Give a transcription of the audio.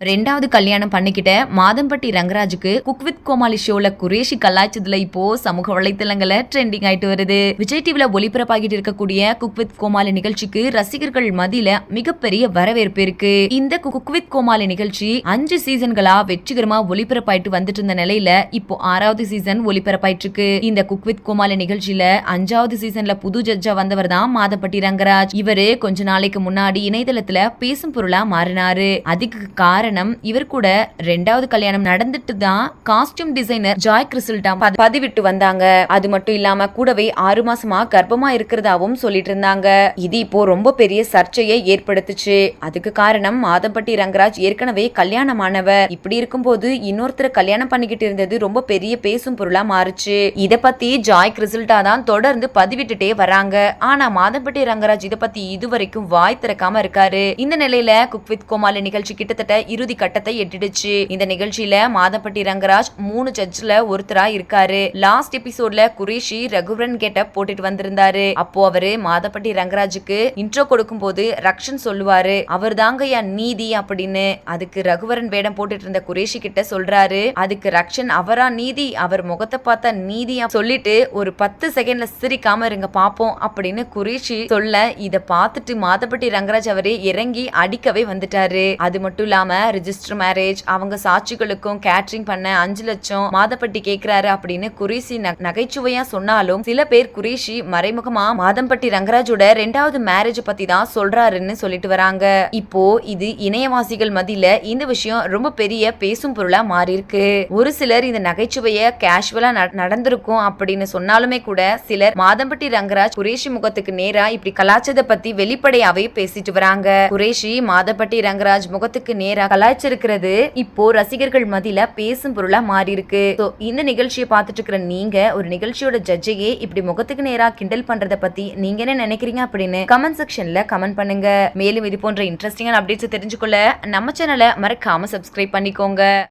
ரெண்டாவது கல்யாணம் பண்ணிக்கிட்ட Madhampatti ரங்கராஜுக்கு cook with கோமாளி ஷோல குரேஷி கலாய்ச்சதுல இப்போ சமூக வலைத்தளங்கள ட்ரெண்டிங் ஆயிட்டு வருது. விஜய் டிவில ஒளிபரப்பாகிட்டு இருக்கக்கூடிய குக் வித் கோமாளி நிகழ்ச்சிக்கு ரசிகர்கள் மத்தியில மிகப்பெரிய வரவேற்பு இருக்கு. இந்த குக் வித் கோமாளி நிகழ்ச்சி 5 சீசன்களா வெற்றிகரமா ஒளிபரப்பாயிட்டு வந்துட்டு இருந்த நிலையில இப்போ 6வது சீசன் ஒளிபரப்பாயிட்டு இருக்கு. இந்த குக் வித் கோமாளி நிகழ்ச்சியில 5வது சீசன்ல புது ஜட்ஜா வந்தவர் தான் மாதம்பட்டி ரங்கராஜ். இவரு கொஞ்ச நாளைக்கு முன்னாடி இணையதளத்துல பேசும் பொருளா மாறினாரு. அதுக்கு காரணம் இவர் கூட ரெண்டாவது கல்யாணம் நடந்துட்டு தான் காஸ்டியூம் டிசைனர் ஜாய் கிறிஸ்டல்டா பதிவிட்டு வந்தாங்க. அது மட்டும் இல்லாம கூடவே 6 மாசமா கர்ப்பமா இருக்கிறதாவும் சொல்லிட்டு இருந்தாங்க. இது இப்போ ரொம்ப பெரிய சர்ச்சையை ஏற்படுத்துச்சு. அதுக்கு காரணம் மாதம்பட்டி ரங்கராஜ் ஏற்கனவே கல்யாணமானவர். இப்படி இருக்கும்போது இன்னொருத்தர் கல்யாணம் பண்ணிக்கிட்டு இருந்தது ரொம்ப பெரிய பேசும் பொருளா மாறுச்சு. இத பத்தி ஜாய் கிறிஸ்டல்டா தான் தொடர்ந்து பதிவிட்டுட்டே வராங்க. ஆனா மாதம்பட்டி ரங்கராஜ் இத பத்தி இதுவரைக்கும் வாய் திறக்காம இருக்காரு. இந்த நிலையில குக் வித் கோமாளி நிகழ்ச்சி கிட்டத்தட்ட இறுதி கட்டத்தை எட்டிடுச்சு. இந்த நிகழ்ச்சியில மாதம்பட்டி ரங்கராஜ் 3 ஜட்ஜ்ல ஒருத்தரா இருக்காரு. லாஸ்ட் எபிசோட்ல குரேஷி ரகுவரன் கெட்டப் போட்டுட்டு வந்திருந்தாரு. அப்போ அவரு மாதம்பட்டி ரங்கராஜுக்கு இன்ட்ரோ கொடுக்கும் போது ரக்ஷன் சொல்லுவாரு, அவர் தாங்க என் நீதி அப்படின்னு. அதுக்கு ரகுவரன் வேடம் போட்டுட்டு இருந்த குரேஷி கிட்ட சொல்றாரு. அதுக்கு ரக்ஷன் அவரா நீதி, அவர் முகத்தை பார்த்தா நீதி சொல்லிட்டு ஒரு 10 செகண்ட்ல சிரிக்காம இருங்க பாப்போம் அப்படின்னு குரேஷி சொல்ல, இத பார்த்துட்டு மாதம்பட்டி ரங்கராஜ் அவரே இறங்கி அடிக்கவே வந்துட்டாரு. அது மட்டும் இல்லாம ரிஜிஸ்டர் மேரேஜ், அவங்க சாட்சிகளுக்கும் கேட்டரிங் பண்ண 5 லட்சம் மாதம்பட்டி கேக்குறாரு அப்படின்னு குரேஷி நகைச்சுவையா சொன்னாலும் சில பேர் குரேஷி மறைமுகமா மாதம்பட்டி ரங்கராஜோட 2வது மேரேஜ் பத்தி தான் சொல்றாருன்னு சொல்லிட்டு வராங்க. இப்போ இது இணையவாசிகள் மத்தியில இந்த விஷயம் ரொம்ப பெரிய பேசும் பொருளா மாறி இருக்கு. ஒரு சிலர் இந்த நகைச்சுவைய கேஷுவலா நடந்திருக்கும் அப்படின்னு சொன்னாலுமே கூட சிலர் மாதம்பட்டி ரங்கராஜ் குரேஷி முகத்துக்கு நேரா இப்படி கலாச்சதை பத்தி வெளிப்படையாவே பேசிட்டு வராங்க. குரேஷி மாதம்பட்டி ரங்கராஜ் முகத்துக்கு நேரா கலாய்ச்சிருக்கிறது இப்போ ரசிகர்கள் மத்தியில பேசும் பொருளா மாறி இருக்கு. இந்த நிகழ்ச்சியை பார்த்துட்டு இருக்கிற நீங்க ஒரு நிகழ்ச்சியோட ஜட்ஜையே இப்படி முகத்துக்கு நேரா கிண்டல் பண்றத பத்தி நீங்க என்ன நினைக்கிறீங்க அப்படின்னு கமெண்ட் செக்ஷன்ல கமெண்ட் பண்ணுங்க. மேலும் இது போன்ற இன்ட்ரெஸ்டிங்கான அப்டேட்ஸ் தெரிஞ்சுக்கொள்ள நம்ம சேனலை மறக்காம சப்ஸ்கிரைப் பண்ணிக்கோங்க.